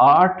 8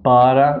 12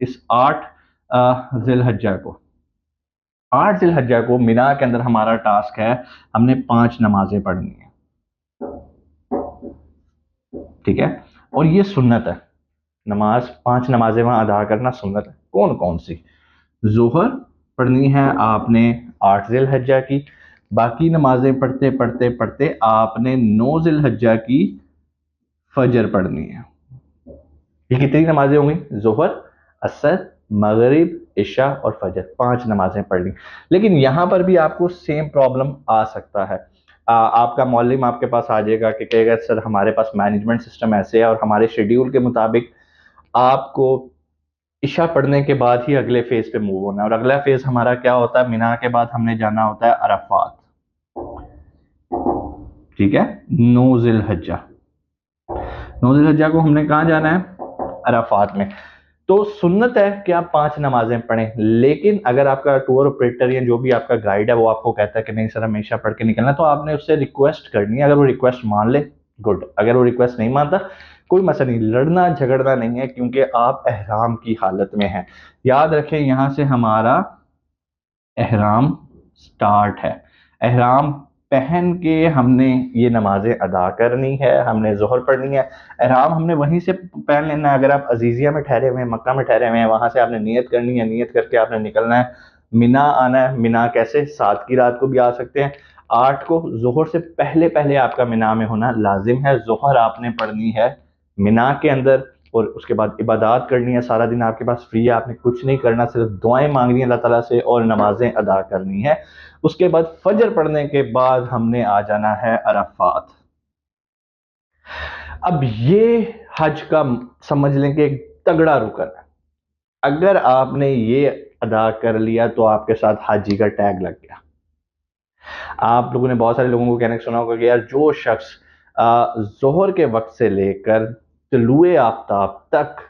اس 8 ذی الحجہ کو مینا کے اندر ہمارا ٹاسک ہے، ہم نے 5 نمازیں پڑھنی ہیں، ٹھیک ہے؟ اور یہ سنت ہے، 5 نمازیں وہاں ادا کرنا سنت ہے۔ کون کون سی؟ ظہر پڑھنی ہے آپ نے 8 ذی الحجہ کی، باقی نمازیں پڑھتے پڑھتے پڑھتے آپ نے 9 ذی الحجہ کی فجر پڑھنی ہے۔ یہ کتنی نمازیں ہوں گی؟ ظہر، عصر، مغرب، عشاء اور فجر، 5 نمازیں پڑھ لی۔ لیکن یہاں پر بھی آپ کو سیم پرابلم آ سکتا ہے، آپ کا معلم آپ کے پاس آ جائے گا کہ کہے گا سر ہمارے پاس مینجمنٹ سسٹم ایسے ہے اور ہمارے شیڈیول کے مطابق آپ کو عشاء پڑھنے کے بعد ہی اگلے فیز پہ موو ہونا ہے، اور اگلا فیز ہمارا کیا ہوتا ہے؟ مینا کے بعد ہم نے جانا ہوتا ہے عرفات، ٹھیک ہے؟ 9 ذی الحجہ کو ہم نے کہاں جانا ہے؟ عرفات میں۔ تو سنت ہے کہ آپ 5 نمازیں پڑھیں، لیکن اگر آپ کا ٹور آپریٹر یا جو بھی آپ کا گائیڈ ہے وہ آپ کو کہتا ہے کہ نہیں سر ہمیشہ پڑھ کے نکلنا، تو آپ نے اس سے ریکویسٹ کرنی ہے۔ اگر وہ ریکویسٹ مان لے گڈ، اگر وہ ریکویسٹ نہیں مانتا کوئی مسئلہ نہیں، لڑنا جھگڑنا نہیں ہے، کیونکہ آپ احرام کی حالت میں ہیں۔ یاد رکھیں یہاں سے ہمارا احرام سٹارٹ ہے، احرام پہن کے ہم نے یہ نمازیں ادا کرنی ہے، ہم نے ظہر پڑھنی ہے، احرام ہم نے وہیں سے پہن لینا ہے۔ اگر آپ عزیزیہ میں ٹھہرے ہوئے ہیں، مکہ میں ٹھہرے ہوئے ہیں، وہاں سے آپ نے نیت کرنی ہے، نیت کر کے آپ نے نکلنا ہے، مینا آنا ہے۔ مینا کیسے؟ 7 کی رات کو بھی آ سکتے ہیں، 8 کو ظہر سے پہلے پہلے آپ کا مینا میں ہونا لازم ہے۔ ظہر آپ نے پڑھنی ہے مینا کے اندر، اور اس کے بعد عبادات کرنی ہے، سارا دن آپ کے پاس فری ہے، آپ نے کچھ نہیں کرنا، صرف دعائیں مانگنی ہے اللہ تعالیٰ سے اور نمازیں ادا کرنی ہے۔ اس کے بعد فجر پڑھنے کے بعد ہم نے آ جانا ہے عرفات۔ اب یہ حج کا سمجھ لیں کہ ایک تگڑا رکن ہے، اگر آپ نے یہ ادا کر لیا تو آپ کے ساتھ حاجی کا ٹیگ لگ گیا۔ آپ لوگوں نے بہت سارے لوگوں کو کہنے سنا ہوگا کہ یار جو شخص ظہر کے وقت سے لے کر طلوع آفتاب تک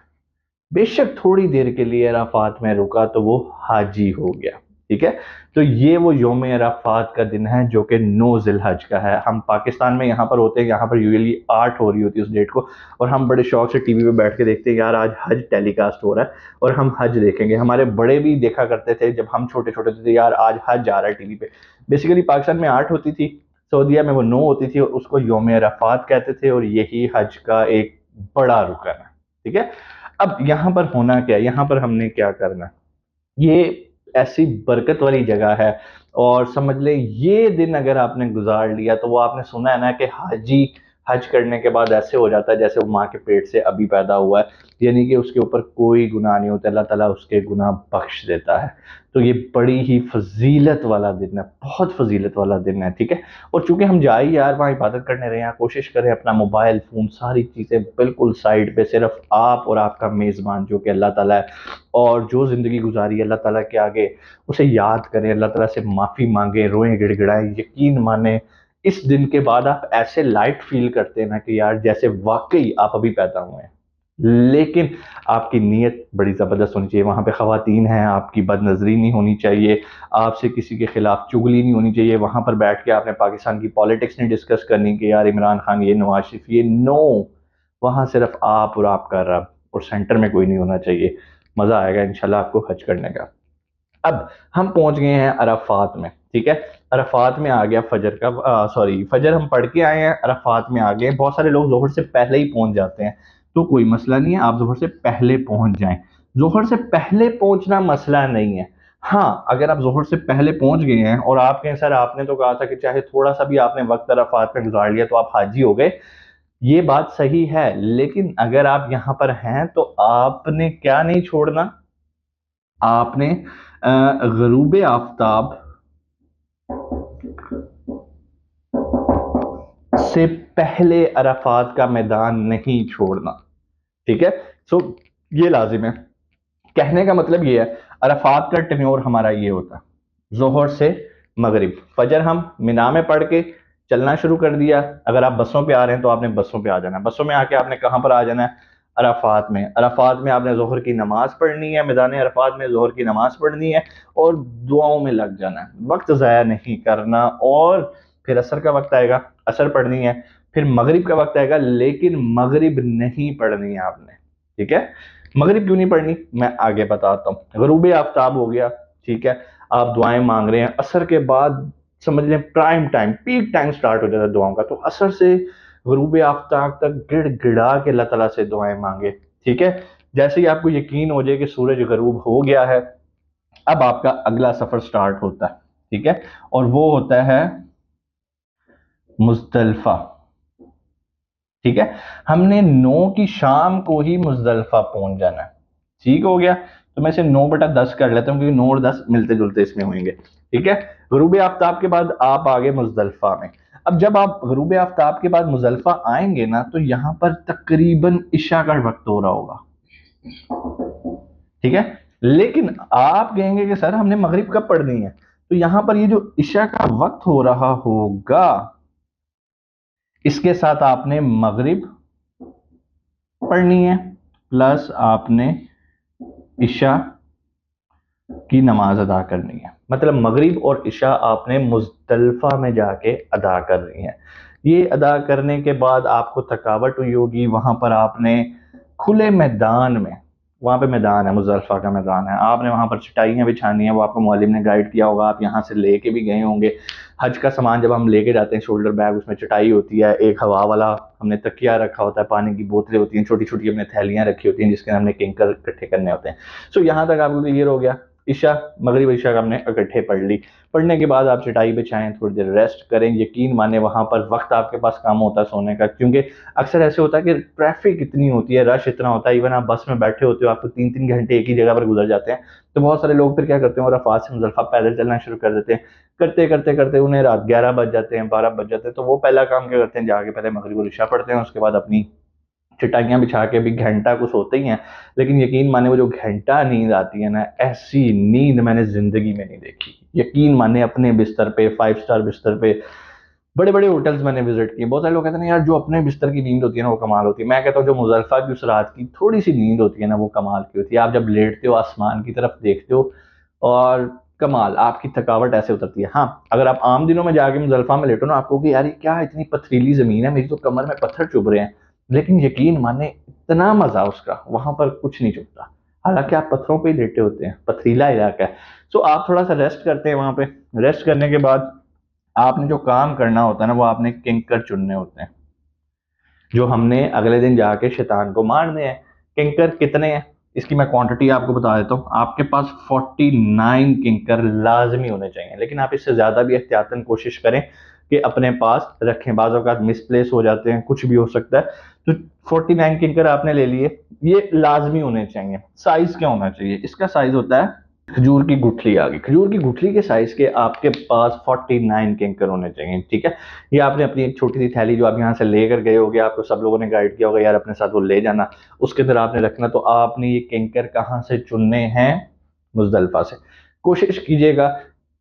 بے شک تھوڑی دیر کے لیے عرفات میں رکا تو وہ حاجی ہو گیا، ٹھیک ہے؟ تو یہ وہ یوم عرفات کا دن ہے جو کہ 9 ذی الحج کا ہے۔ ہم پاکستان میں یہاں پر ہوتے ہیں، یہاں پر یوزلی 8 ہو رہی ہوتی ہے اس ڈیٹ کو، اور ہم بڑے شوق سے ٹی وی پہ بیٹھ کے دیکھتے ہیں یار آج حج ٹیلی کاسٹ ہو رہا ہے اور ہم حج دیکھیں گے۔ ہمارے بڑے بھی دیکھا کرتے تھے جب ہم چھوٹے چھوٹے تھے، یار آج حج آ رہا ہے ٹی وی پہ۔ بیسیکلی پاکستان میں 8 ہوتی تھی، سعودیہ میں وہ 9 ہوتی تھی، اور اس کو یوم عرفات کہتے تھے، اور یہی حج کا ایک بڑا رکن ہے، ٹھیک ہے؟ اب یہاں پر ہونا کیا ہے؟ یہاں پر ہم نے کیا کرنا ہے؟ یہ ایسی برکت والی جگہ ہے، اور سمجھ لیں یہ دن اگر آپ نے گزار لیا تو وہ آپ نے سنا ہے نا کہ حاجی حج کرنے کے بعد ایسے ہو جاتا ہے جیسے وہ ماں کے پیٹ سے ابھی پیدا ہوا ہے، یعنی کہ اس کے اوپر کوئی گناہ نہیں ہوتا، اللہ تعالیٰ اس کے گناہ بخش دیتا ہے۔ تو یہ بڑی ہی فضیلت والا دن ہے، بہت فضیلت والا دن ہے، ٹھیک ہے؟ اور چونکہ ہم جائیں یار وہاں عبادت کرنے رہے ہیں، کوشش کریں اپنا موبائل فون ساری چیزیں بالکل سائڈ پہ، صرف آپ اور آپ کا میزبان جو کہ اللہ تعالیٰ ہے، اور جو زندگی گزاری اللہ تعالیٰ کے آگے اسے یاد کریں، اللہ تعالیٰ سے معافی مانگیں، روئیں گڑ گڑائیں، یقین مانیں اس دن کے بعد آپ ایسے لائٹ فیل کرتے ہیں نا کہ یار جیسے واقعی آپ ابھی پیدا ہوئے ہیں۔ لیکن آپ کی نیت بڑی زبردست ہونی چاہیے، وہاں پہ خواتین ہیں، آپ کی بد نظری نہیں ہونی چاہیے، آپ سے کسی کے خلاف چغلی نہیں ہونی چاہیے، وہاں پر بیٹھ کے آپ نے پاکستان کی پالیٹکس نہیں ڈسکس کرنی کہ یار عمران خان یہ، نواز شریف یہ، نو، وہاں صرف آپ اور آپ کا رب، اور سینٹر میں کوئی نہیں ہونا چاہیے۔ مزہ آئے گا انشاءاللہ آپ کو حج کرنے کا۔ اب ہم پہنچ گئے ہیں عرفات میں، ٹھیک ہے؟ عرفات میں آ گیا فجر کا، فجر ہم پڑھ کے آئے ہیں، عرفات میں آ گئے۔ بہت سارے لوگ ظہر سے پہلے ہی پہنچ جاتے ہیں، تو کوئی مسئلہ نہیں ہے، آپ ظہر سے پہلے پہنچ جائیں۔ ظہر سے پہلے پہنچنا مسئلہ نہیں ہے، ہاں اگر آپ ظہر سے پہلے پہنچ گئے ہیں اور آپ کہیں سر آپ نے تو کہا تھا کہ چاہے تھوڑا سا بھی آپ نے وقت عرفات میں گزار لیا تو آپ حاجی ہو گئے، یہ بات صحیح ہے، لیکن اگر آپ یہاں پر ہیں تو آپ نے کیا نہیں چھوڑنا؟ آپ نے غروب آفتاب سے پہلے عرفات کا میدان نہیں چھوڑنا، ٹھیک ہے؟ سو یہ لازم ہے۔ کہنے کا مطلب یہ ہے عرفات کا ٹینیور ہمارا یہ ہوتا ہے ظہر سے مغرب، فجر ہم مینا میں پڑھ کے چلنا شروع کر دیا۔ اگر آپ بسوں پہ آ رہے ہیں تو آپ نے بسوں پہ آ جانا ہے، بسوں میں آ کے آپ نے کہاں پر آ جانا ہے؟ عرفات میں۔ عرفات میں آپ نے ظہر کی نماز پڑھنی ہے، میدان عرفات میں ظہر کی نماز پڑھنی ہے اور دعاؤں میں لگ جانا ہے، وقت ضائع نہیں کرنا۔ اور پھر عصر کا وقت آئے گا، عصر پڑھنی ہے، پھر مغرب کا وقت آئے گا، لیکن مغرب نہیں پڑھنی ہے آپ نے، ٹھیک ہے؟ مغرب کیوں نہیں پڑھنی میں آگے بتاتا ہوں. غروب آفتاب ہو گیا, ٹھیک ہے, آپ دعائیں مانگ رہے ہیں, اثر کے بعد سمجھ لیں prime time, peak time start ہو جاتا ہے دعاؤں کا, تو اثر سے غروب آفتاب تک گڑ گڑا کے اللہ تعالیٰ سے دعائیں مانگے, ٹھیک ہے. جیسے ہی آپ کو یقین ہو جائے کہ سورج غروب ہو گیا ہے, اب آپ کا اگلا سفر سٹارٹ ہوتا ہے, ٹھیک ہے, اور وہ ہوتا ہے مزدلفہ. ٹھیک ہے, ہم نے 9 کی شام کو ہی مزدلفہ پہنچ جانا ہے. ٹھیک ہو گیا, تو میں اسے 9/10 کر لیتا ہوں کیونکہ 9 اور 10 ملتے جلتے اس میں ہوئیں گے. ٹھیک ہے, غروب آفتاب کے بعد آپ آگے مزدلفہ میں. اب جب آپ غروب آفتاب کے بعد مزدلفہ آئیں گے نا, تو یہاں پر تقریباً عشاء کا وقت ہو رہا ہوگا. ٹھیک ہے, لیکن آپ کہیں گے کہ سر ہم نے مغرب کب پڑھنی ہے, تو یہاں پر یہ جو عشاء کا وقت ہو رہا ہوگا اس کے ساتھ آپ نے مغرب پڑھنی ہے پلس آپ نے عشاء کی نماز ادا کرنی ہے. مطلب مغرب اور عشاء آپ نے مزدلفہ میں جا کے ادا کرنی ہے. یہ ادا کرنے کے بعد آپ کو تھکاوٹ ہوئی ہوگی, وہاں پر آپ نے کھلے میدان میں, وہاں پہ میدان ہے, مزدلفہ کا میدان ہے, آپ نے وہاں پر چٹائیاں بچھانی ہیں, وہ آپ کو معلم نے گائیڈ کیا ہوگا, آپ یہاں سے لے کے بھی گئے ہوں گے. حج کا سامان جب ہم لے کے جاتے ہیں شولڈر بیگ, اس میں چٹائی ہوتی ہے, ایک ہوا والا ہم نے تکیہ رکھا ہوتا ہے, پانی کی بوتلیں ہوتی ہیں, چھوٹی چھوٹی ہم نے تھیلیاں رکھی ہوتی ہیں جس کے ہم نے کنکر اکٹھے کرنے ہوتے ہیں. سو یہاں تک آپ کو کلیئر ہو گیا. عشاء, مغرب عشاء کا ہم نے اکٹھے پڑھ لی. پڑھنے کے بعد آپ چٹائی بچھائیں, تھوڑی دیر ریسٹ کریں. یقین مانے وہاں پر وقت آپ کے پاس کم ہوتا ہے سونے کا, کیونکہ اکثر ایسے ہوتا ہے کہ ٹریفک اتنی ہوتی ہے, رش اتنا ہوتا ہے, ایون آپ بس میں بیٹھے ہوتے ہو, آپ کو 3 گھنٹے ایک ہی جگہ پر گزر جاتے ہیں. تو بہت سارے لوگ پھر کیا کرتے ہیں, اور عرفات سے مزدلفہ پیدل چلنا شروع کر دیتے ہیں. کرتے کرتے کرتے انہیں رات 11 بج جاتے ہیں, 12 بج جاتے ہیں. تو وہ پہلا کام کیا کرتے ہیں, جا کے پہلے مغرب اور عشاء پڑھتے ہیں, اس کے بعد اپنی چٹائیاں بچھا کے بھی گھنٹہ کچھ ہوتے ہی ہیں. لیکن یقین مانے وہ جو گھنٹہ نیند آتی ہے نا, ایسی نیند میں نے زندگی میں نہیں دیکھی. یقین مانے اپنے بستر پہ, 5 اسٹار بستر پہ, بڑے بڑے ہوٹلز میں نے وزٹ کیے. بہت سارے لوگ کہتے ہیں یار جو اپنے بستر کی نیند ہوتی ہے نا وہ کمال ہوتی ہے. میں کہتا ہوں جو مزدلفہ کی اس رات کی تھوڑی سی نیند ہوتی ہے نا وہ کمال کی ہوتی ہے. آپ جب لیٹتے ہو آسمان کی طرف دیکھتے ہو اور کمال, آپ کی تھکاوٹ ایسے اترتی ہے. ہاں اگر آپ عام دنوں میں جا کے مزدلفہ میں لیٹو نا, آپ کو کہ یار یہ کیا اتنی پتھریلی زمین ہے, میری تو کمر میں پتھر چبھ رہے ہیں, لیکن یقین مانے اتنا مزہ اس کا, وہاں پر کچھ نہیں چبھتا. حالانکہ آپ پتھروں پہ ہی لیٹے ہوتے ہیں, پتھریلا علاقہ ہے. سو آپ تھوڑا سا ریسٹ کرتے ہیں وہاں پہ. ریسٹ کرنے کے بعد آپ نے جو کام کرنا ہوتا ہے نا, وہ آپ نے کنکر چننے ہوتے ہیں جو ہم نے اگلے دن جا کے شیطان کو مارنے ہیں. کنکر کتنے ہیں اس کی میں کوانٹٹی آپ کو بتا دیتا ہوں. آپ کے پاس 49 کنکر لازمی ہونے چاہیے, لیکن آپ اس سے زیادہ بھی احتیاطاً کوشش کریں کہ اپنے پاس رکھیں. بعض اوقات مس پلیس ہو جاتے ہیں, کچھ بھی ہو سکتا ہے. تو 49 کنکر آپ نے لے لیے, یہ لازمی ہونے چاہیے. سائز کیا ہونا چاہیے, اس کا سائز ہوتا ہے کھجور کی گٹھلی. آ گئی کھجور کی گٹھلی کے سائز کے آپ کے پاس 49 کنکر ہونے چاہیے. ٹھیک ہے, یہ آپ نے اپنی ایک چھوٹی سی تھیلی جو آپ یہاں سے لے کر گئے ہوگے, آپ کو سب لوگوں نے گائیڈ کیا ہوگا یار اپنے ساتھ وہ لے جانا, اس کے اندر آپ نے رکھنا. تو آپ نے یہ کنکر کہاں سے چننے ہیں, مزدلفہ سے. کوشش کیجئے گا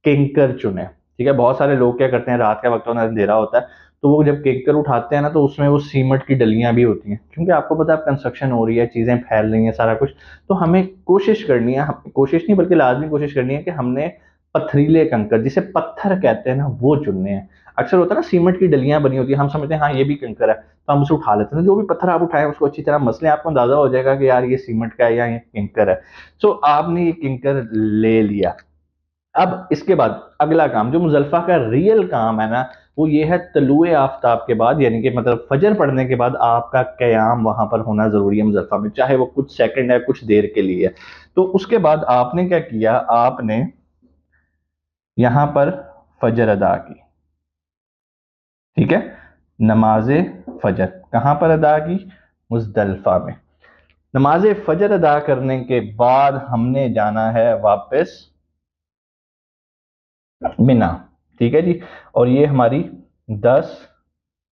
کنکر چنیں. ٹھیک ہے, بہت سارے لوگ کیا کرتے ہیں, رات کا وقت ہونا, اندھیرا ہوتا ہے, تو وہ جب کنکر اٹھاتے ہیں نا تو اس میں وہ سیمنٹ کی ڈلیاں بھی ہوتی ہیں, کیونکہ آپ کو پتا ہے کنسٹرکشن ہو رہی ہے, چیزیں پھیل رہی ہیں, سارا کچھ. تو ہمیں کوشش کرنی ہے, کوشش نہیں بلکہ لازمی کوشش کرنی ہے کہ ہم نے پتھریلے کنکر, جسے پتھر کہتے ہیں نا, وہ چننے ہیں. اکثر ہوتا ہے نا سیمنٹ کی ڈلیاں بنی ہوتی ہیں, ہم سمجھتے ہیں ہاں یہ بھی کنکر ہے, تو ہم اسے اٹھا لیتے ہیں. جو بھی پتھر آپ اٹھائیں اس کو اچھی طرح مسلیں, آپ کو اندازہ ہو جائے گا کہ یار یہ سیمنٹ کا ہے یا یہ کنکر ہے. سو آپ نے یہ کنکر لے لیا. اب اس کے بعد اگلا کام جو مزدلفہ کا ریئل کام ہے نا, وہ یہ ہے طلوع آفتاب کے بعد, یعنی کہ مطلب فجر پڑھنے کے بعد آپ کا قیام وہاں پر ہونا ضروری ہے مزدلفہ میں, چاہے وہ کچھ سیکنڈ ہے, کچھ دیر کے لیے. تو اس کے بعد آپ نے کیا کیا, آپ نے یہاں پر فجر ادا کی. ٹھیک ہے, نماز فجر کہاں پر ادا کی, مزدلفہ میں. نماز فجر ادا کرنے کے بعد ہم نے جانا ہے واپس منا. ٹھیک ہے جی, اور یہ ہماری 10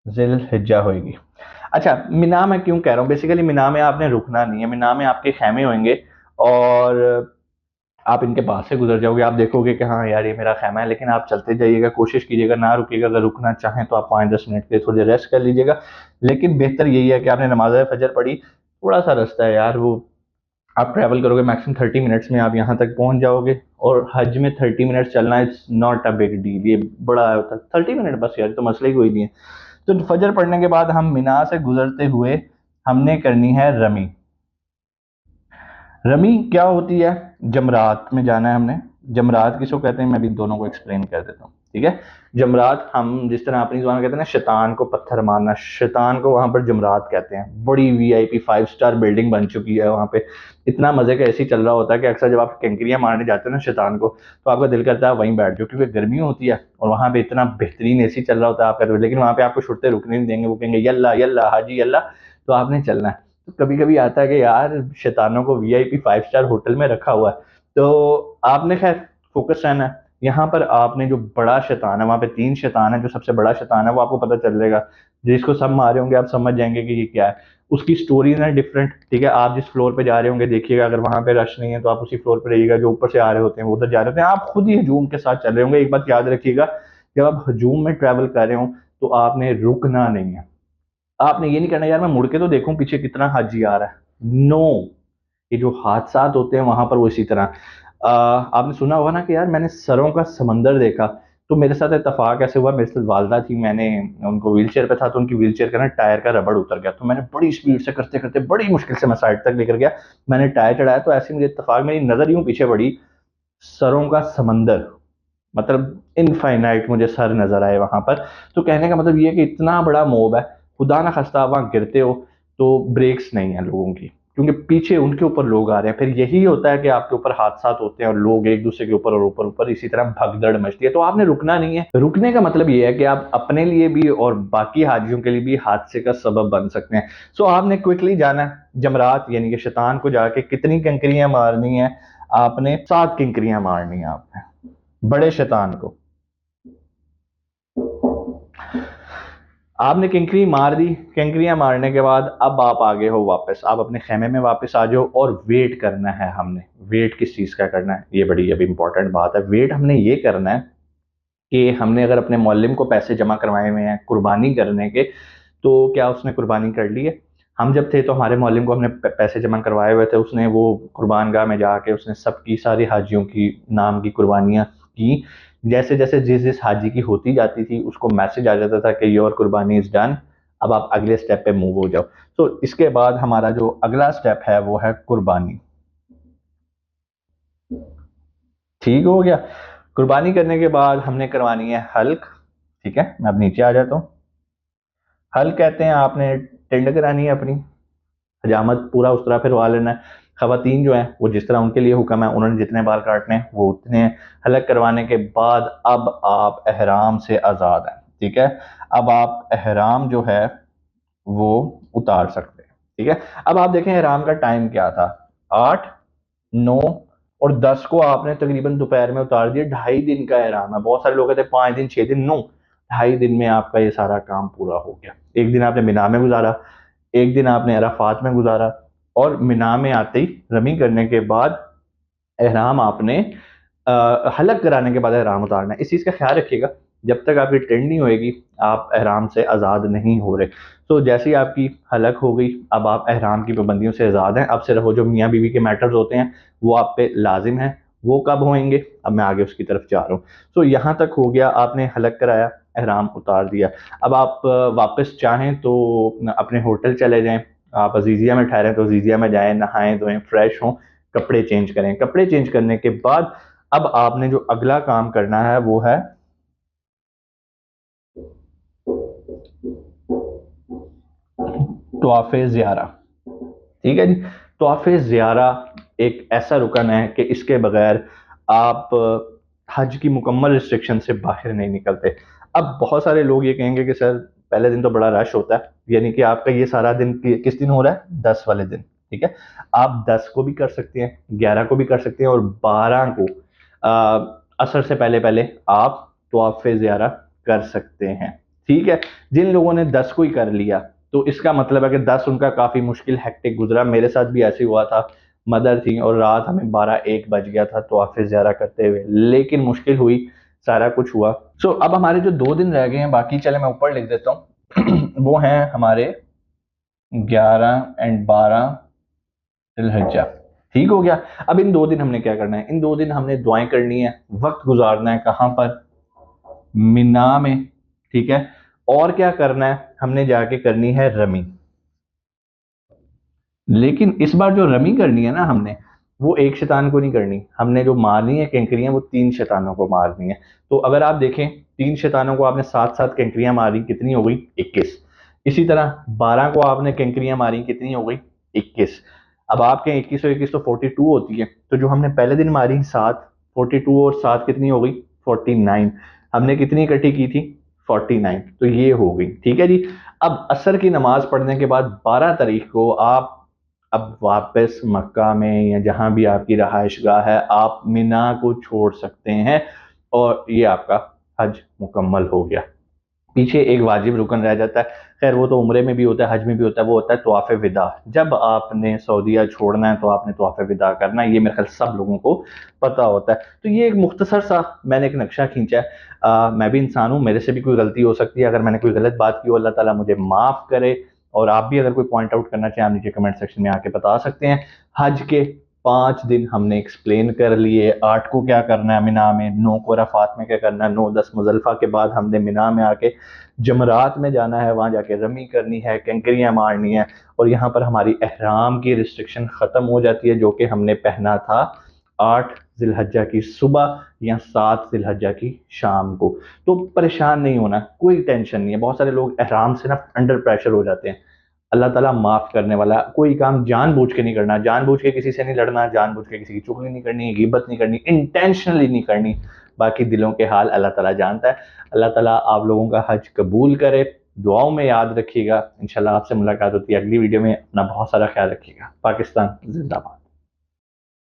ذی الحجہ ہوئے گی. اچھا, منا میں کیوں کہہ رہا ہوں, بیسیکلی منا میں آپ نے رکنا نہیں ہے. منا میں آپ کے خیمے ہوئیں گے اور آپ ان کے پاس سے گزر جاؤ گے, آپ دیکھو گے کہ ہاں یار یہ میرا خیمہ ہے, لیکن آپ چلتے جائیے گا, کوشش کیجیے گا نہ رکیے گا. اگر رکنا چاہیں تو آپ 5-10 منٹ کے تھوڑی دیر ریسٹ کر لیجیے گا, لیکن بہتر یہی ہے کہ آپ نے نماز فجر پڑھی. تھوڑا سا رستہ ہے یار, وہ آپ ٹریول کرو گے میکسیمم 30 منٹس میں آپ یہاں تک پہنچ جاؤ گے, اور حج میں 30 منٹس چلنا it's not a big deal, یہ بڑا ہوتا ہے 30 منٹ بس یار, تو مسئلہ ہی کوئی نہیں ہے. تو فجر پڑھنے کے بعد ہم منا سے گزرتے ہوئے ہم نے کرنی ہے رمی. رمی کیا ہوتی ہے؟ جمرات میں جانا ہے ہم نے. جمرات کس کو کہتے ہیں میں بھی دونوں کو ایکسپلین کر دیتا ہوں. ٹھیک ہے. جمرات ہم جس طرح اپنی زبان میں کہتے ہیں نا شیطان کو پتھر مارنا، شیطان کو وہاں پر جمرات کہتے ہیں. بڑی وی آئی پی 5 اسٹار بلڈنگ بن چکی ہے وہاں پہ. اتنا مزے کا ایسی چل رہا ہوتا ہے کہ اکثر جب آپ کنکریاں مارنے جاتے ہیں نا شیطان کو، تو آپ کا دل کرتا ہے وہیں بیٹھ جاؤ، کیونکہ گرمی ہوتی ہے اور وہاں پہ اتنا بہترین اے سی چل رہا ہوتا ہے آپ کا. لیکن وہاں پہ آپ کو چھٹتے رکنے نہیں دیں گے، وہ کہیں گے یلا یلا حاجی یلا. تو آپ نے چلنا ہے. تو کبھی کبھی آتا ہے کہ یار شیطانوں کو وی آئی پی 5 اسٹار ہوٹل میں رکھا ہوا ہے. تو آپ نے خیر فوکس رہنا ہے. یہاں پر آپ نے جو بڑا شیطان ہے، وہاں پہ 3 شیطان ہے، جو سب سے بڑا شیطان ہے وہ آپ کو پتہ چل جائے گا. جس کو سب مارے ہوں گے آپ سمجھ جائیں گے کہ یہ کیا ہے. اس کی سٹوریز ہیں ڈفرینٹ. ٹھیک ہے. آپ جس فلور پہ جا رہے ہوں گے دیکھیے گا، اگر وہاں پہ رش نہیں ہے تو آپ اسی فلور پہ رہیے گا. جو اوپر سے آ رہے ہوتے ہیں وہ ادھر جا رہے ہوتے ہیں، آپ خود ہی ہجوم کے ساتھ چل رہے ہوں گے. ایک بات یاد رکھیے گا، جب آپ ہجوم میں ٹریول کر رہے ہوں تو آپ نے رکنا نہیں ہے. آپ نے یہ نہیں کرنا یار میں مڑ کے تو دیکھوں پیچھے کتنا حاجی آ رہا ہے. نو. یہ جو حادثات ہوتے ہیں وہاں پر وہ اسی طرح. آپ نے سنا ہوگا نا کہ یار میں نے سروں کا سمندر دیکھا. تو میرے ساتھ اتفاق ایسے ہوا، میرے ساتھ والدہ تھی، میں نے ان کو ویل چیئر پہ تھا تو ان کی ویل چیئر کا نا ٹائر کا ربڑ اتر گیا. تو میں نے بڑی اسپیڈ سے کرتے کرتے بڑی مشکل سے میں سائڈ تک لے کر گیا. میں نے ٹائر چڑھایا تو ایسے مجھے اتفاق میری نظر یوں پیچھے پڑی، سروں کا سمندر. مطلب انفائنائٹ مجھے سر نظر آئے وہاں پر. تو کہنے کا مطلب یہ ہے کہ اتنا بڑا موب ہے، خدا نہ خستہ آپ وہاں گرتے ہو تو بریکس نہیں ہیں لوگوں کی، کیونکہ پیچھے ان کے اوپر لوگ آ رہے ہیں. پھر یہی ہوتا ہے کہ آپ کے اوپر حادثات ہوتے ہیں اور لوگ ایک دوسرے کے اوپر اور اوپر اوپر اسی طرح بھگدڑ مچتی ہے. تو آپ نے رکنا نہیں ہے. رکنے کا مطلب یہ ہے کہ آپ اپنے لیے بھی اور باقی حاجیوں کے لیے بھی حادثے کا سبب بن سکتے ہیں. سو آپ نے کوئکلی جانا ہے جمرات، یعنی کہ شیطان کو جا کے کتنی کنکریاں مارنی ہیں؟ آپ نے 7 کنکریاں مارنی ہیں آپ نے بڑے شیطان کو. آپ نے کنکری مار دی. کنکریاں مارنے کے بعد اب آپ آگے ہو واپس، آپ اپنے خیمے میں واپس آ جاؤ اور ویٹ کرنا ہے. ہم نے ویٹ کس چیز کا کرنا ہے؟ یہ بڑی اب امپورٹنٹ بات ہے. ویٹ ہم نے یہ کرنا ہے کہ ہم نے اگر اپنے معلم کو پیسے جمع کروائے ہوئے ہیں قربانی کرنے کے، تو کیا اس نے قربانی کر لی ہے؟ ہم جب تھے تو ہمارے معلم کو ہم نے پیسے جمع کروائے ہوئے تھے. اس نے وہ قربان گاہ میں جا کے اس نے سب کی ساری حاجیوں کی نام کی قربانیاں کی. جیسے جیسے جس جس حاجی کی ہوتی جاتی تھی اس کو میسج آ جاتا تھا کہ یور قربانی از ڈن، اب آپ اگلے سٹیپ پہ موو ہو جاؤ. تو اس کے بعد ہمارا جو اگلا سٹیپ ہے وہ ہے قربانی. ٹھیک ہو گیا. قربانی کرنے کے بعد ہم نے کروانی ہے حلق. ٹھیک ہے. میں اب نیچے آ جاتا ہوں. حلق کہتے ہیں آپ نے ٹینڈ کرانی ہے اپنی حجامت پورا اس طرح پھروا لینا ہے. خواتین جو ہیں وہ جس طرح ان کے لیے حکم ہے، انہوں نے جتنے بال کاٹنے ہیں وہ اتنے ہیں. حلق کروانے کے بعد اب آپ احرام سے آزاد ہیں. ٹھیک ہے. اب آپ احرام جو ہے وہ اتار سکتے ہیں. ٹھیک ہے. اب آپ دیکھیں احرام کا ٹائم کیا تھا، 8، 9 اور 10 کو آپ نے تقریباً دوپہر میں اتار دیا. 2.5 دن کا احرام ہے. بہت سارے لوگ کہتے ہیں 5 دن 6 دن. نو، 2.5 دن میں آپ کا یہ سارا کام پورا ہو گیا. ایک دن آپ نے مینا میں گزارا، ایک دن آپ نے عرفات میں گزارا، اور مینا میں آتے ہی رمی کرنے کے بعد احرام آپ نے حلق کرانے کے بعد احرام اتارنا ہے. اس چیز کا خیال رکھیے گا، جب تک آپ کی ٹرینڈ نہیں ہوئے گی آپ احرام سے آزاد نہیں ہو رہے. تو جیسے ہی آپ کی حلق ہو گئی اب آپ احرام کی پابندیوں سے آزاد ہیں. اب صرف وہ جو میاں بیوی کے میٹرز ہوتے ہیں وہ آپ پہ لازم ہیں. وہ کب ہوئیں گے اب میں آگے اس کی طرف جا رہا ہوں. تو یہاں تک ہو گیا، آپ نے حلق کرایا، احرام اتار دیا. اب آپ واپس چاہیں تو اپنے ہوٹل چلے جائیں. آپ عزیزیہ میں ٹھہریں تو عزیزیہ میں جائیں، نہائیں دھوئیں، فریش ہوں، کپڑے چینج کریں. کپڑے چینج کرنے کے بعد اب آپ نے جو اگلا کام کرنا ہے وہ ہے طواف زیارہ. ٹھیک ہے جی. طواف زیارہ ایک ایسا رکن ہے کہ اس کے بغیر آپ حج کی مکمل ریسٹرکشن سے باہر نہیں نکلتے. اب بہت سارے لوگ یہ کہیں گے کہ سر پہلے دن تو بڑا رش ہوتا ہے، یعنی کہ آپ کا یہ سارا دن کس دن ہو رہا ہے؟ 10 والے دن. ٹھیک ہے. آپ 10 کو بھی کر سکتے ہیں، 11 کو بھی کر سکتے ہیں، اور 12 کو عصر سے پہلے پہلے آپ طواف زیارہ کر سکتے ہیں. ٹھیک ہے. جن لوگوں نے 10 کو ہی کر لیا تو اس کا مطلب ہے کہ 10 ان کا کافی مشکل ہیکٹک گزرا. میرے ساتھ بھی ایسے ہوا تھا، مدر تھی اور رات ہمیں 12-1 بج گیا تھا طواف زیارہ کرتے ہوئے، لیکن مشکل ہوئی، سارا کچھ ہوا. سو اب ہمارے جو 2 دن رہ گئے ہیں باقی، چلے میں اوپر لکھ دیتا ہوں وہ ہیں ہمارے 11 اور 12 ذی الحجہ. ٹھیک ہو گیا. اب ان 2 دن ہم نے کیا کرنا ہے؟ ان 2 دن ہم نے دعائیں کرنی ہے، وقت گزارنا ہے کہاں پر؟ مینا میں. ٹھیک ہے. اور کیا کرنا ہے؟ ہم نے جا کے کرنی ہے رمی. لیکن اس بار جو رمی کرنی ہے نا ہم نے، وہ ایک شیطان کو نہیں کرنی، ہم نے جو مارنی ہے کینکریاں وہ 3 شیطانوں کو مارنی ہے۔ تو اگر آپ دیکھیں 3 شیطانوں کو آپ نے ساتھ ساتھ کینکریاں ماری، کتنی ہو گئی؟ 21۔ اسی طرح 12 کو آپ نے کینکریاں ماری، کتنی ہو گئی؟ 21۔ اب آپ کے 21 اور 21 تو 42 ہوتی ہے، تو جو ہم نے پہلے دن ماری 7، 42 اور 7 کتنی ہو گئی؟ 49۔ ہم نے کتنی اکٹھی کی تھی؟ 49۔ تو یہ ہو گئی، ٹھیک ہے جی۔ اب عصر کی نماز پڑھنے کے بعد 12 تاریخ کو آپ اب واپس مکہ میں یا جہاں بھی آپ کی رہائش گاہ ہے، آپ مینا کو چھوڑ سکتے ہیں، اور یہ آپ کا حج مکمل ہو گیا۔ پیچھے ایک واجب رکن رہ جاتا ہے، خیر وہ تو عمرے میں بھی ہوتا ہے، حج میں بھی ہوتا ہے، وہ ہوتا ہے طواف وداع۔ جب آپ نے سعودیہ چھوڑنا ہے تو آپ نے طواف وداع کرنا ہے، یہ میرے خیال سب لوگوں کو پتہ ہوتا ہے۔ تو یہ ایک مختصر سا میں نے ایک نقشہ کھینچا ہے۔ میں بھی انسان ہوں، میرے سے بھی کوئی غلطی ہو سکتی ہے، اگر میں نے کوئی غلط بات کی ہو اللہ تعالیٰ مجھے معاف کرے، اور آپ بھی اگر کوئی پوائنٹ آؤٹ کرنا چاہیں آپ نیچے کمنٹ سیکشن میں آ کے بتا سکتے ہیں۔ حج کے 5 دن ہم نے ایکسپلین کر لیے، 8 کو کیا کرنا ہے مینا میں، 9 کو عرفات میں کیا کرنا ہے، 9 10 مزدلفہ کے بعد ہم نے مینا میں آ کے جمرات میں جانا ہے، وہاں جا کے رمی کرنی ہے، کینکریاں مارنی ہے، اور یہاں پر ہماری احرام کی ریسٹرکشن ختم ہو جاتی ہے، جو کہ ہم نے پہنا تھا 8 ذی الحجہ کی صبح یا 7 ذی الحجہ کی شام کو۔ تو پریشان نہیں ہونا، کوئی ٹینشن نہیں ہے۔ بہت سارے لوگ احرام سے نا انڈر پریشر ہو جاتے ہیں، اللہ تعالیٰ معاف کرنے والا۔ کوئی کام جان بوجھ کے نہیں کرنا، جان بوجھ کے کسی سے نہیں لڑنا، جان بوجھ کے کسی کی چغلی نہیں کرنی، غیبت نہیں کرنی، انٹینشنلی نہیں کرنی۔ باقی دلوں کے حال اللہ تعالیٰ جانتا ہے۔ اللہ تعالیٰ آپ لوگوں کا حج قبول کرے، دعاؤں میں یاد رکھیے گا۔ انشاءاللہ آپ سے ملاقات ہوتی ہے اگلی ویڈیو میں، اپنا بہت سارا خیال رکھیے گا۔ پاکستان زندہ باد۔